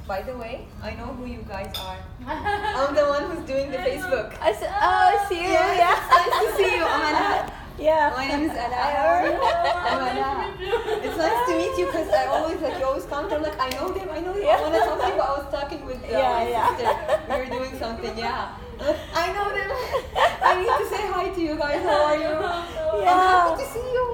By the way, I know who you guys are. I'm the one who's doing the Facebook. I see you. Yes, Yeah. it's nice to see you, Amala. Yeah. My name is Ala. How are you? Amala. It's nice to meet you because I always you always come to I know them. I want to talk to you, but I was talking with my sister. We were doing something, yeah. I know them. I need to say hi to you guys. How are you? Yeah. I'm happy to see you.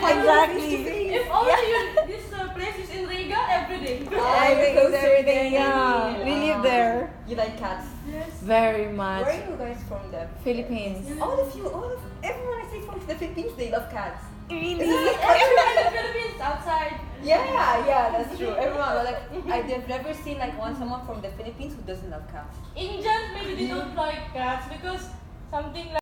Exactly. If only this place is in Riga every day. Everything is everything. Yeah. We live there. You like cats? Yes. Very Where much. are you guys from? The Philippines. everyone I say from the Philippines, they love cats. Really? Everyone in the Philippines outside. Yeah, that's true. Everyone, I've never seen someone from the Philippines who doesn't love cats. Indians maybe they don't like cats because something like